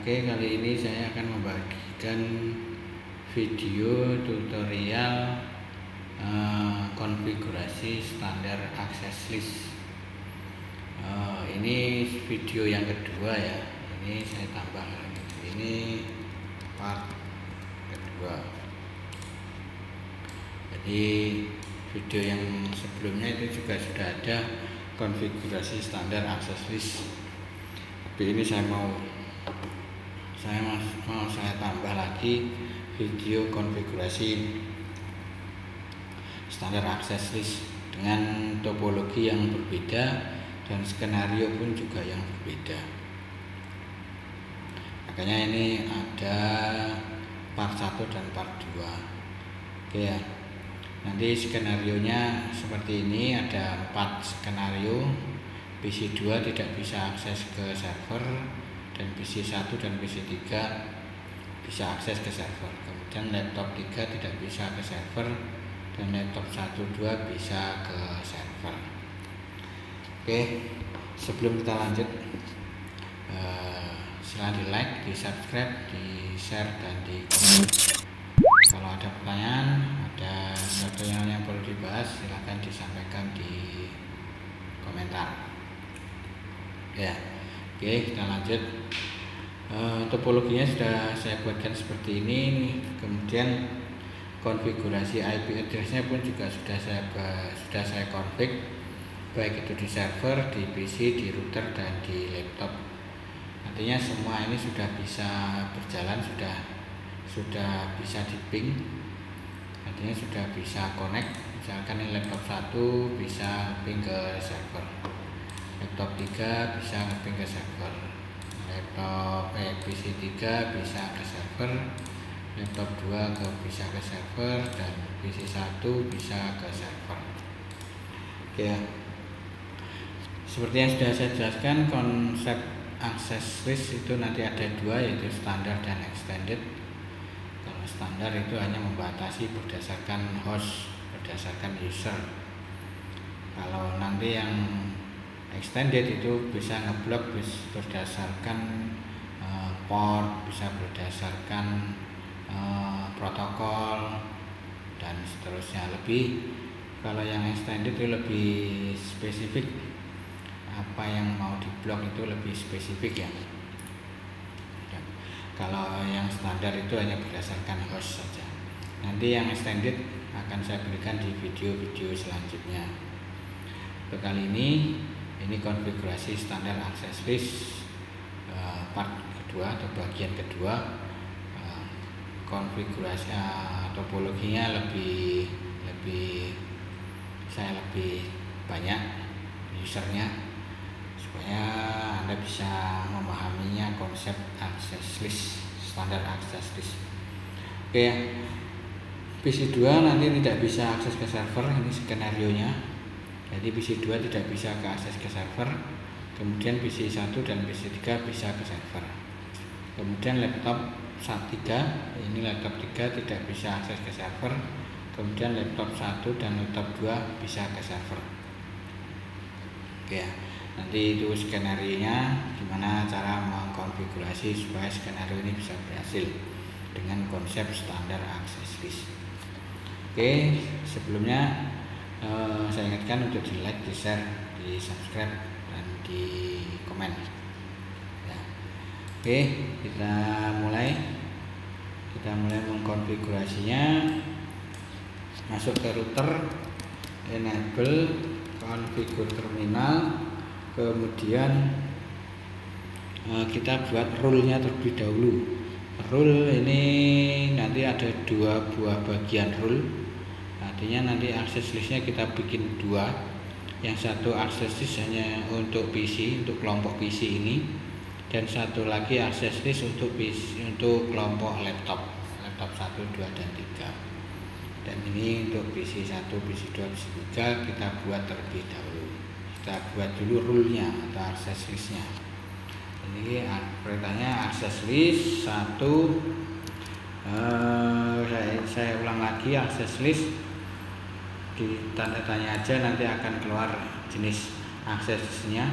Oke, kali ini saya akan membagikan video tutorial konfigurasi standar access list. Ini video yang kedua ya. Ini saya tambah lagi. Ini part kedua. Jadi video yang sebelumnya itu juga sudah ada konfigurasi standar access list. Tapi ini saya mau tambah lagi video konfigurasi standar access list dengan topologi yang berbeda dan skenario pun juga yang berbeda. Makanya ini ada part 1 dan part 2. Oke ya. Nanti skenarionya seperti ini, ada 4 skenario. PC 2 tidak bisa akses ke server, dan PC 1 dan PC 3 bisa akses ke server. Kemudian laptop 3 tidak bisa ke server, dan laptop 1, 2 bisa ke server. Oke, sebelum kita lanjut, silahkan di like, di subscribe, di share, dan di komen. Kalau ada pertanyaan, ada sesuatu yang perlu dibahas, silahkan disampaikan di komentar. Ya, oke, kita lanjut. Topologinya sudah saya buatkan seperti ini. Kemudian konfigurasi IP address-nya pun juga sudah saya config, baik itu di server, di PC, di router, dan di laptop. Artinya semua ini sudah bisa berjalan, sudah bisa di ping. Artinya sudah bisa connect. Misalkan ini laptop 1 bisa ping ke server, laptop 3 bisa ping ke server, laptop PC 3 bisa ke server, laptop 2 bisa ke server, dan PC 1 bisa ke server. Oke ya. Seperti yang sudah saya jelaskan, konsep access list itu nanti ada 2, yaitu standar dan extended. Kalau standar itu hanya membatasi berdasarkan host, berdasarkan user. Kalau nanti yang extended itu bisa ngeblok berdasarkan port, bisa berdasarkan protokol, dan seterusnya. Kalau yang extended itu lebih spesifik, apa yang mau diblok itu lebih spesifik ya. Kalau yang standar itu hanya berdasarkan host saja. Nanti yang extended akan saya berikan di video-video selanjutnya. Untuk kali ini konfigurasi standar access list part kedua atau bagian kedua. Konfigurasi topologinya lebih banyak usernya, supaya Anda bisa memahaminya konsep access list, standar access list. Oke ya. PC 2 nanti tidak bisa akses ke server, ini skenarionya. Jadi PC 2 tidak bisa ke akses ke server. Kemudian PC 1 dan PC 3 bisa ke server. Kemudian laptop 3, ini laptop 3 tidak bisa akses ke server. Kemudian laptop 1 dan laptop 2 bisa ke server. Oke ya. Nanti itu skenarionya, gimana cara mengkonfigurasi supaya skenario ini bisa berhasil dengan konsep standar access list. Oke, sebelumnya saya ingatkan untuk di like, di share, di subscribe, dan di komen ya. Oke, kita mulai mengkonfigurasinya. Masuk ke router, enable, configure terminal, kemudian kita buat rule-nya terlebih dahulu. Rule ini nanti ada 2 buah bagian rule. Artinya nanti access listnya kita bikin 2. Yang satu access list hanya untuk PC, untuk kelompok PC ini, dan satu lagi access list untuk PC, untuk kelompok laptop 1, 2, dan 3. Dan ini untuk PC 1, PC 2, PC 3 kita buat terlebih dahulu. Kita buat dulu rule-nya atau access list-nya. Ini perintahnya access list 1. Saya ulang lagi, access list di tanda tanya aja, nanti akan keluar jenis access list-nya.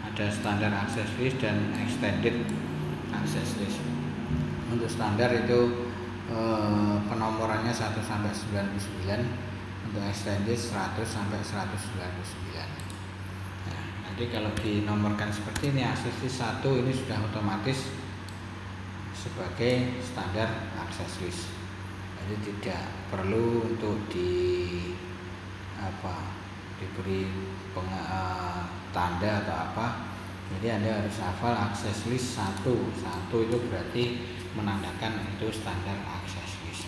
Ada standar access list dan extended access list. Untuk standar itu penomorannya 1 sampai 99, untuk extended 100 sampai 199. Nah, nanti kalau dinomorkan seperti ini, access list 1 ini sudah otomatis sebagai standar access list. Jadi tidak perlu untuk diberi tanda atau apa. Jadi Anda harus hafal access list 1 itu berarti menandakan itu standar access list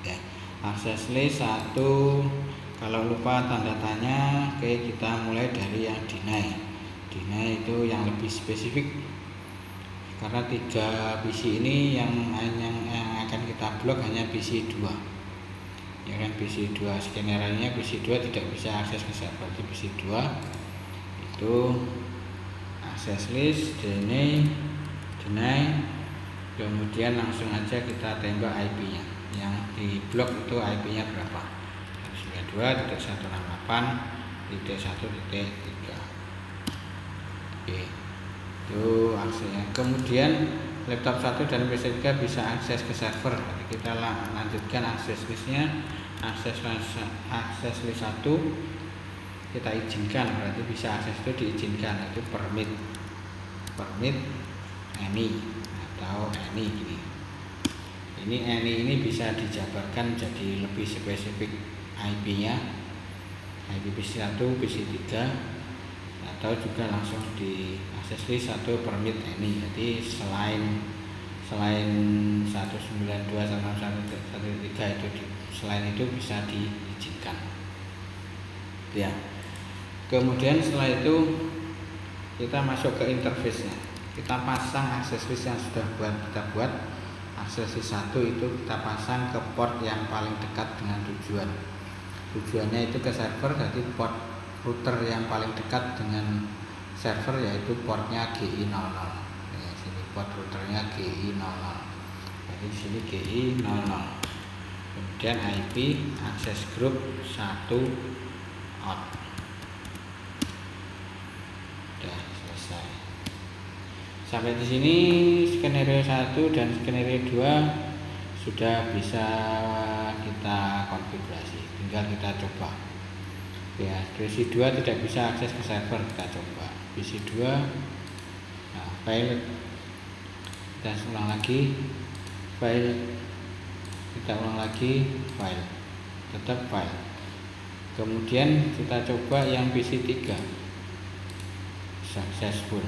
ya. Access list 1, kalau lupa tanda tanya. Oke, kita mulai dari yang deny itu yang lebih spesifik, karena 3 PC ini yang akan kita blok hanya PC 2 ya kan. PC 2 skenario-nya PC 2 tidak bisa akses ke server. Berarti PC 2 itu access list deny, kemudian langsung aja kita tembak IP-nya. Yang di blok itu IP-nya berapa? 192.168.1.3. Oke, itu aksesnya. Kemudian laptop 1 dan PC 3 bisa akses ke server. Jadi kita lanjutkan akses listnya. Akses list 1 kita izinkan, berarti bisa akses itu diizinkan, itu permit any atau any gini. Ini any ini bisa dijabarkan jadi lebih spesifik IP-nya, IP PC 1, PC 3, atau juga langsung di akses list 1 permit any. Jadi selain 192.168.1.3 itu selain itu bisa diizinkan ya. Kemudian setelah itu kita masuk ke interface-nya. Kita pasang akses list yang sudah kita buat. Akses list 1 itu kita pasang ke port yang paling dekat dengan tujuan. Tujuannya itu ke server, jadi port router yang paling dekat dengan server yaitu portnya GI00. Ya, sini port routernya GI00. Jadi di sini GI00. Kemudian IP akses group 1 out. Sudah selesai. Sampai di sini skenario 1 dan skenario 2 sudah bisa kita konfigurasi. Tinggal kita coba. Ya, PC 2 tidak bisa akses ke server, kita coba. PC 2, nah, file, kita ulang lagi, file, kita ulang lagi, file, tetap file. Kemudian kita coba yang PC 3, successful.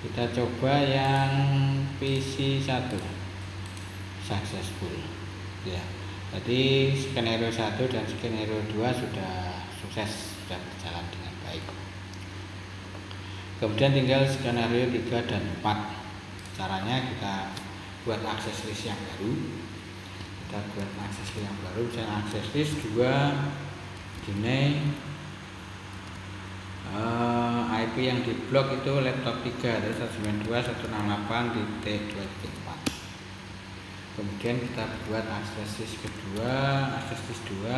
Kita coba yang PC 1, successful ya. Jadi skenario 1 dan skenario 2 sudah sukses, sudah berjalan dengan baik. Kemudian tinggal skenario 3 dan 4. Caranya kita buat akses list yang baru. Kita buat akses list yang baru, misalnya akses list 2 deny, IP yang diblok itu laptop 3 dari 192.168.2.4. Kemudian kita buat akses list kedua, akses list 2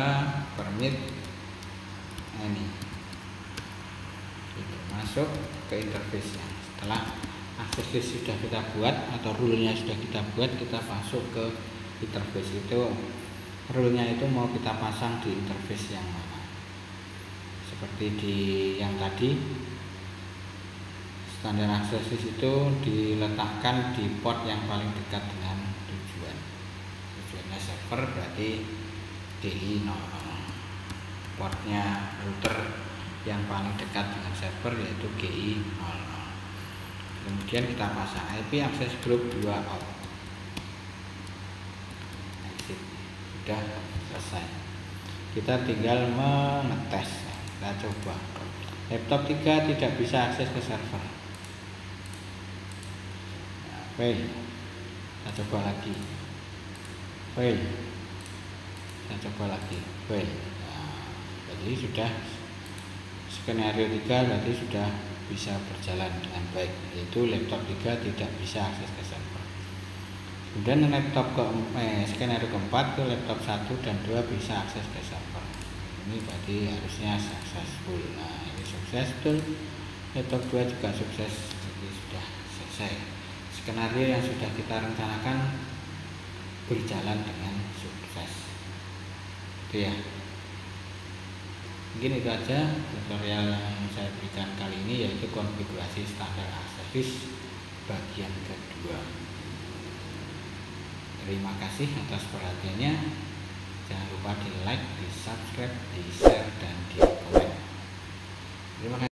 permit ini. Itu masuk ke interface-nya. Setelah akses list sudah kita buat atau rule-nya sudah kita buat, kita masuk ke interface. Itu rule-nya itu mau kita pasang di interface yang mana. Seperti di yang tadi, standar akses list itu diletakkan di port yang paling dekat dengan tujuan. Tujuannya server berarti DI00. Portnya router yang paling dekat dengan server yaitu GI00. Kemudian kita pasang IP akses group 2 out. Exit. Sudah selesai. Kita tinggal mengetes. Kita coba. Laptop 3 tidak bisa akses ke server. Fail. Kita coba lagi. Fail. Kita coba lagi. Fail. Nah, jadi sudah skenario 3 berarti sudah bisa berjalan dengan baik, yaitu laptop 3 tidak bisa akses ke server. Kemudian laptop skenario keempat itu laptop 1 dan 2 bisa akses ke server. Ini berarti harusnya successful. Nah, ini successful. Laptop 2 juga sukses, jadi sudah selesai. selesai. Skenario yang sudah kita rencanakan berjalan dengan sukses. Itu ya. Mungkin itu aja tutorial yang saya berikan kali ini, yaitu konfigurasi standar service bagian kedua. Terima kasih atas perhatiannya. Jangan lupa di like, di subscribe, di share, dan di komen. Terima kasih.